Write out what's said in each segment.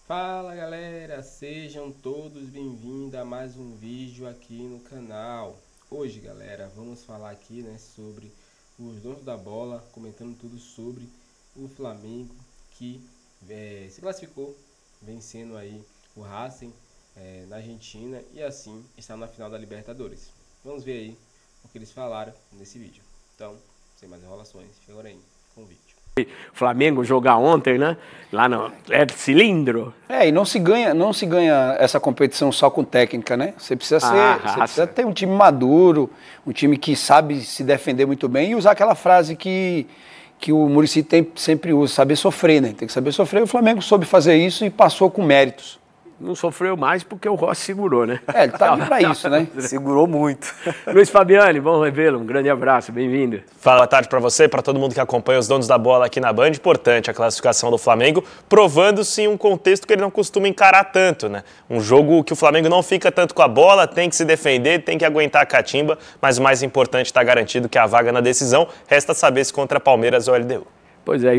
Fala galera, sejam todos bem-vindos a mais um vídeo aqui no canal. Hoje galera, vamos falar aqui sobre os donos da bola, comentando tudo sobre o Flamengo que se classificou, vencendo aí o Racing na Argentina e assim está na final da Libertadores. Vamos ver aí o que eles falaram nesse vídeo. Então, sem mais enrolações, fica agora aí com o vídeo. Flamengo jogar ontem, né? Lá no Cilindro. E não se ganha essa competição só com técnica, né? Você precisa ter um time maduro, um time que sabe se defender muito bem e usar aquela frase que o Muricy sempre usa, saber sofrer, né? Tem que saber sofrer. O Flamengo soube fazer isso e passou com méritos. Não sofreu mais porque o Rossi segurou, né? Ele tá ali pra isso, né? Segurou muito. Luiz Fabiani, bom revê-lo, um grande abraço, bem-vindo. Fala, boa tarde pra você, pra todo mundo que acompanha os donos da bola aqui na Band. Importante a classificação do Flamengo, provando-se em um contexto que ele não costuma encarar tanto, né? Um jogo que o Flamengo não fica tanto com a bola, tem que se defender, tem que aguentar a catimba, mas o mais importante está garantido que é a vaga na decisão. Resta saber se contra Palmeiras ou LDU. Pois é,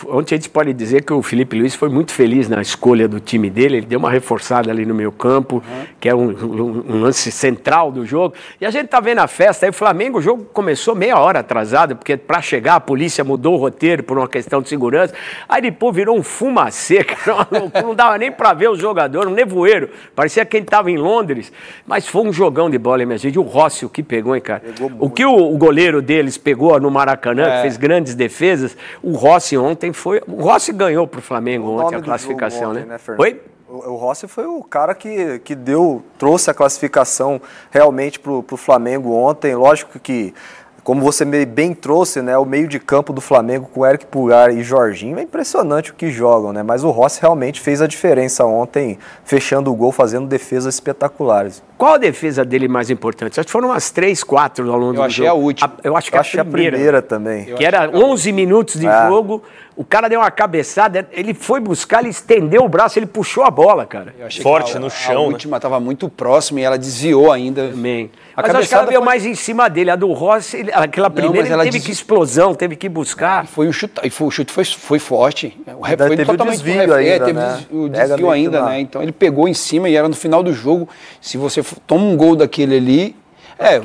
ontem a gente pode dizer que o Felipe Luiz foi muito feliz na escolha do time dele, ele deu uma reforçada ali no meio campo, que é um lance central do jogo, e a gente tá vendo a festa, aí o Flamengo, o jogo começou meia hora atrasado, porque para chegar a polícia mudou o roteiro por uma questão de segurança, aí depois virou um fumacê, cara, não dava nem para ver os jogadores, um nevoeiro, parecia que ele tava em Londres, mas foi um jogão de bola, minha gente, o Rossi, o que pegou, hein, cara? O que o goleiro deles pegou no Maracanã, que fez grandes defesas. O Rossi ontem foi... O Rossi ganhou pro Flamengo ontem a classificação, ontem, né? Oi? O Rossi foi o cara que trouxe a classificação realmente pro Flamengo ontem. Lógico que, como você bem trouxe, né, o meio de campo do Flamengo com Eric Pulgar e Jorginho, é impressionante o que jogam, né? Mas o Rossi realmente fez a diferença ontem, fechando o gol, fazendo defesas espetaculares. Qual a defesa dele mais importante? Acho que foram umas 3, 4 ao longo do jogo. Eu achei a última. Eu acho que a primeira também. Que era 11 minutos de jogo, o cara deu uma cabeçada, ele foi buscar, ele estendeu o braço, ele puxou a bola, cara. Forte no chão, a última estava muito próxima e ela desviou ainda. Também. Mas acho que ela veio mais em cima dele. A do Rossi, aquela primeira, ele teve que explosão, teve que buscar. Foi um chute, o chute foi forte. Foi teve totalmente o desvio ainda, teve né? o desvio ainda, né? Então ele pegou em cima e era no final do jogo. Se você toma um gol daquele ali...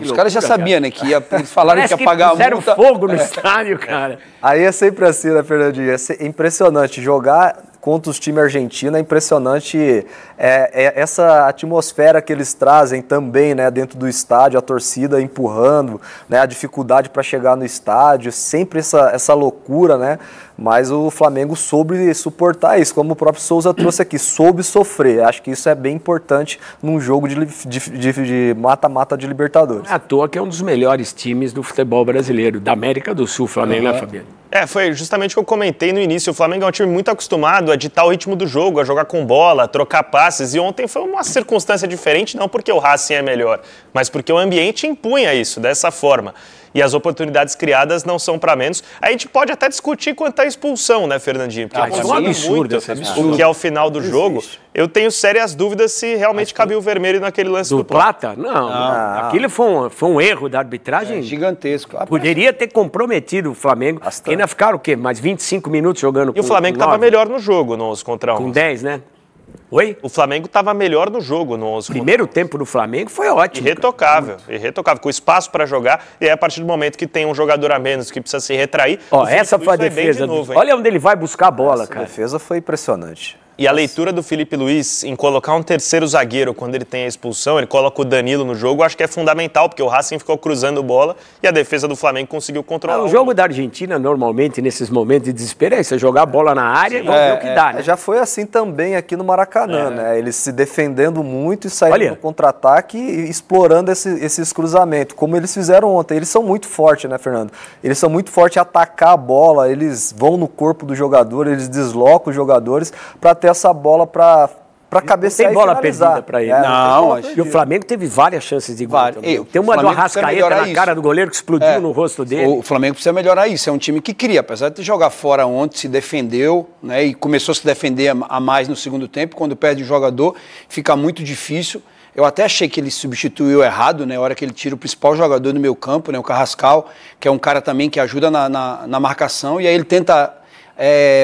os caras já sabiam, né? Que eles falaram que ia pagar a multa. Fizeram fogo no estádio, cara. Aí é sempre assim, né, Fernandinho? É impressionante jogar contra os times argentinos, é impressionante essa atmosfera que eles trazem também, né, dentro do estádio, a torcida empurrando, né, a dificuldade para chegar no estádio, sempre essa loucura, né, mas o Flamengo soube suportar isso, como o próprio Souza trouxe aqui, soube sofrer. Acho que isso é bem importante num jogo de mata-mata de Libertadores. Não é à toa que é um dos melhores times do futebol brasileiro, da América do Sul, Flamengo, né, Fabiano? Foi justamente o que eu comentei no início. O Flamengo é um time muito acostumado a ditar o ritmo do jogo, a jogar com bola, a trocar passes. E ontem foi uma circunstância diferente, não porque o Racing é melhor, mas porque o ambiente impunha isso dessa forma. E as oportunidades criadas não são para menos. A gente pode até discutir quanto à expulsão, né, Fernandinho? Porque isso é um absurdo, o que é o final do jogo. Eu tenho sérias dúvidas se realmente cabia o vermelho naquele lance do Plata. Não. Aquilo foi um erro da arbitragem. Gigantesco. Poderia ter comprometido o Flamengo. Ainda ficaram o quê? Mais 25 minutos jogando com 9. E o Flamengo estava melhor no jogo no 11 contra 11. Com 10, né? Oi? O Flamengo estava melhor no jogo no 11 Primeiro tempo do Flamengo foi ótimo. Irretocável, com espaço para jogar. E aí, a partir do momento que tem um jogador a menos que precisa se retrair... Essa foi a defesa. Olha onde ele vai buscar a bola, cara. A defesa foi impressionante. E a leitura do Felipe Luiz em colocar um terceiro zagueiro quando ele tem a expulsão, ele coloca o Danilo no jogo, acho que é fundamental, porque o Racing ficou cruzando bola e a defesa do Flamengo conseguiu controlar. O jogo da Argentina, normalmente, nesses momentos de desespero, é você jogar a bola na área e ver o que dá, né? Já foi assim também aqui no Maracanã, né? Eles se defendendo muito e saindo no contra-ataque e explorando esses cruzamentos, como eles fizeram ontem. Eles são muito fortes, né, Fernando? Eles são muito fortes em atacar a bola, eles vão no corpo do jogador, eles deslocam os jogadores para ter essa bola para cabecear e finalizar. Tem bola perdida para ele. Não, e o Flamengo teve várias chances de gol. Tem uma do Arrascaeta na cara do goleiro que explodiu no rosto dele. O Flamengo precisa melhorar isso. É um time que cria, apesar de jogar fora ontem, se defendeu, né, e começou a se defender a mais no segundo tempo. Quando perde o jogador, fica muito difícil. Eu até achei que ele substituiu errado, né? A hora que ele tira o principal jogador do meio campo, né? O Carrascal, que é um cara também que ajuda na marcação, e aí ele tenta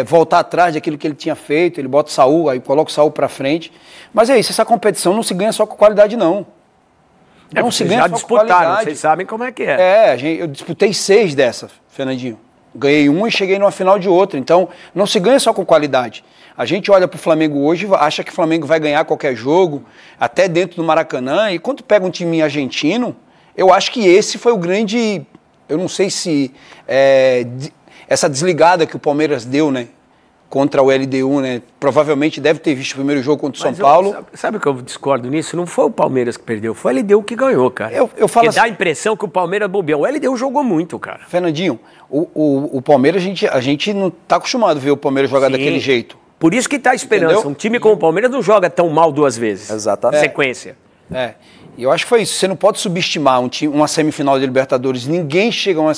voltar atrás daquilo que ele tinha feito, ele bota o Saul, aí coloca o Saul para frente. Mas é isso, essa competição não se ganha só com qualidade, não. Não se ganha só com qualidade. Vocês sabem como é que é. Eu disputei 6 dessas, Fernandinho. Ganhei uma e cheguei numa final de outra. Então, não se ganha só com qualidade. A gente olha para o Flamengo hoje, acha que o Flamengo vai ganhar qualquer jogo, até dentro do Maracanã, e quando pega um time argentino, eu acho que esse foi o grande... Eu não sei se... essa desligada que o Palmeiras deu, né? Contra o LDU, né? Provavelmente deve ter visto o primeiro jogo contra o São Paulo. Sabe o que eu discordo nisso? Não foi o Palmeiras que perdeu, foi o LDU que ganhou, cara. Eu falo assim, dá a impressão que o Palmeiras bobeou. O LDU jogou muito, cara. Fernandinho, o Palmeiras, a gente não tá acostumado a ver o Palmeiras jogar daquele jeito. Por isso que tá a esperança. Entendeu? Um time como o Palmeiras não joga tão mal 2 vezes. Exatamente. Sequência. E eu acho que foi isso. Você não pode subestimar uma semifinal de Libertadores. Ninguém chega a uma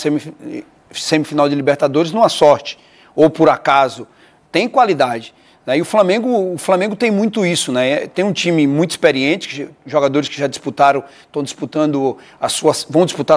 semifinal de Libertadores numa sorte ou por acaso. Tem qualidade. Né? E o Flamengo tem muito isso, né? Tem um time muito experiente, jogadores que já disputaram, vão disputar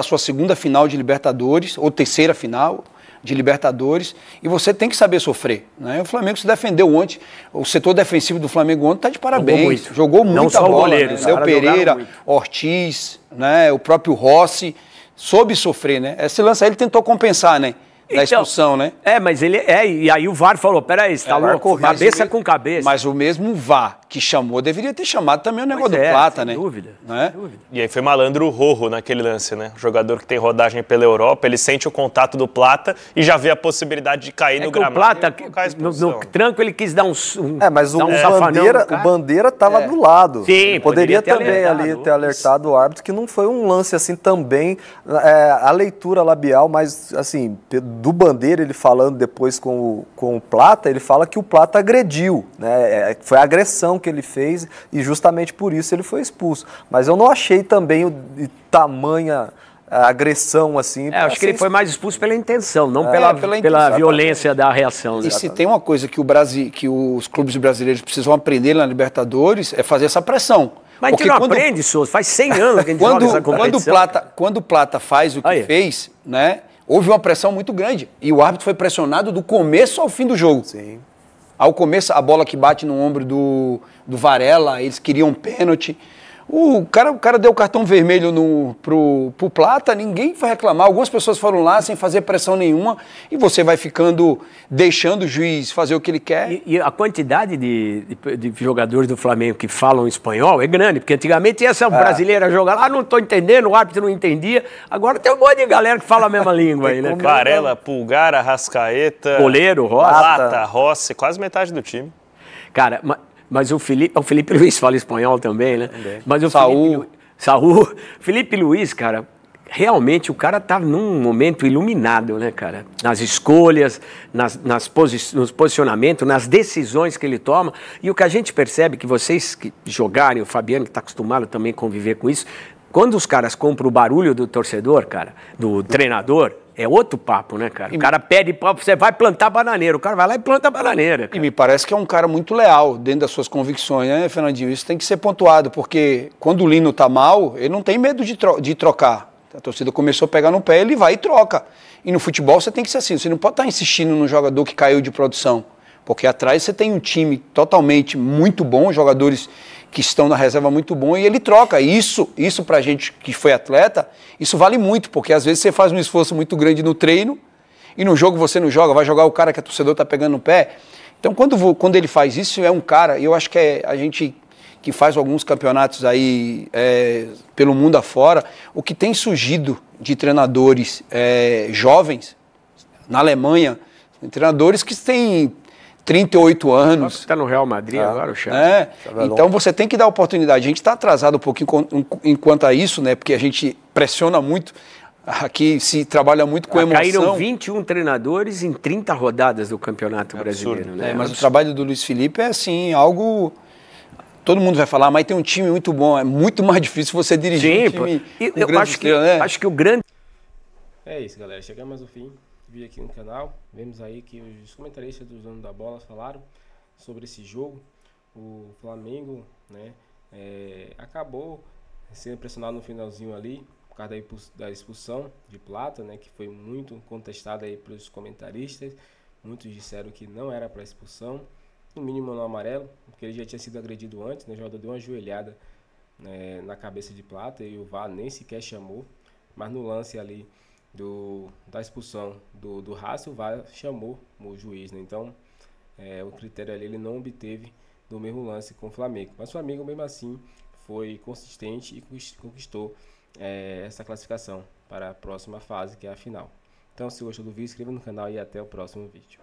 a sua segunda final de Libertadores, ou terceira final de Libertadores, e você tem que saber sofrer. Né? O Flamengo se defendeu ontem, o setor defensivo do Flamengo ontem está de parabéns. Jogou muita bola. Goleiro, né? Léo Pereira, Ortiz, né? O próprio Rossi, soube sofrer, né? Esse lance aí ele tentou compensar, né? Da expulsão, né? Mas ele e aí o VAR falou, peraí, você tá louco, cabeça com cabeça. Mas o mesmo VAR que chamou, deveria ter chamado também o negócio do Plata, né? Sem dúvida. E aí foi malandro o Rojo naquele lance, né? O jogador que tem rodagem pela Europa, ele sente o contato do Plata e já vê a possibilidade de cair no gramado. O Plata, no tranco, ele quis dar mas o Bandeira tava do lado. Sim, poderia também ali ter alertado o árbitro que não foi um lance assim também, a leitura labial, mas assim, do Bandeira, ele falando depois com o Plata, ele fala que o Plata agrediu, né? Foi a agressão que ele fez e justamente por isso ele foi expulso. Mas eu não achei também tamanha agressão assim. Acho que ele foi mais expulso pela intenção, não pela violência da reação. E se tem uma coisa que os clubes brasileiros precisam aprender na Libertadores é fazer essa pressão. Mas a gente não aprende, Souza, faz 100 anos que a gente joga essa competição. Quando o Plata faz o que fez, né? Houve uma pressão muito grande e o árbitro foi pressionado do começo ao fim do jogo. Sim. Ao começo, a bola que bate no ombro do Varela, eles queriam pênalti. O cara deu cartão vermelho pro Plata, ninguém vai reclamar. Algumas pessoas foram lá sem fazer pressão nenhuma e você vai deixando o juiz fazer o que ele quer. E a quantidade de jogadores do Flamengo que falam espanhol é grande, porque antigamente essa brasileira jogar lá, não estou entendendo, o árbitro não entendia. Agora tem um monte de galera que fala a mesma língua aí, né? Varela, Pulgar, Arrascaeta, goleiro, Rossi. Plata, Rossi, quase metade do time. Cara, mas o Felipe Luiz fala espanhol também, né? Também. Mas o Felipe Luiz, cara, realmente o cara tá num momento iluminado, né, cara? Nas escolhas, nos posicionamentos, nas decisões que ele toma. E o que a gente percebe, que vocês que jogarem, o Fabiano que está acostumado também a conviver com isso, quando os caras compram o barulho do torcedor, cara, do treinador, é outro papo, né, cara? O cara pede papo, você vai plantar bananeira. O cara vai lá e planta bananeira, cara. E me parece que é um cara muito leal dentro das suas convicções, né, Fernandinho? Isso tem que ser pontuado, porque quando o Lino tá mal, ele não tem medo de trocar. A torcida começou a pegar no pé, ele vai e troca. E no futebol você tem que ser assim, você não pode estar insistindo no jogador que caiu de produção, porque atrás você tem um time totalmente muito bom, jogadores que estão na reserva muito bom, e ele troca. Isso pra gente que foi atleta, isso vale muito, porque às vezes você faz um esforço muito grande no treino, e no jogo você não joga, vai jogar o cara que a torcedor tá pegando no pé. Então quando ele faz isso, é um cara, e eu acho que é a gente que faz alguns campeonatos aí pelo mundo afora, o que tem surgido de treinadores jovens, na Alemanha, treinadores que têm 38 anos. Está no Real Madrid agora, o Chaves. Então você tem que dar oportunidade. A gente está atrasado um pouquinho enquanto a isso, né? Porque a gente pressiona muito. Aqui se trabalha muito com emoção. Caíram 21 treinadores em 30 rodadas do Campeonato Brasileiro. Né? Mas o trabalho do Luiz Felipe é assim, algo... Todo mundo vai falar, mas tem um time muito bom. É muito mais difícil você dirigir um time com grande estrela, né? Acho que o grande... É isso, galera. Chegamos ao fim. Vídeo aqui no canal, vemos aí que os comentaristas dos donos da bola falaram sobre esse jogo. O Flamengo, né, acabou sendo pressionado no finalzinho ali por causa da expulsão de Plata, né, que foi muito contestada aí pelos comentaristas. Muitos disseram que não era para expulsão, no mínimo no amarelo, porque ele já tinha sido agredido antes, né? O jogador deu uma joelhada, né, na cabeça de Plata e o VAR nem sequer chamou, mas no lance ali da expulsão do Racing, o VAR chamou o juiz, né? Então o critério ali ele não obteve do mesmo lance com o Flamengo, mas o Flamengo mesmo assim foi consistente e conquistou essa classificação para a próxima fase, que é a final. Então, se gostou do vídeo, inscreva no canal e até o próximo vídeo.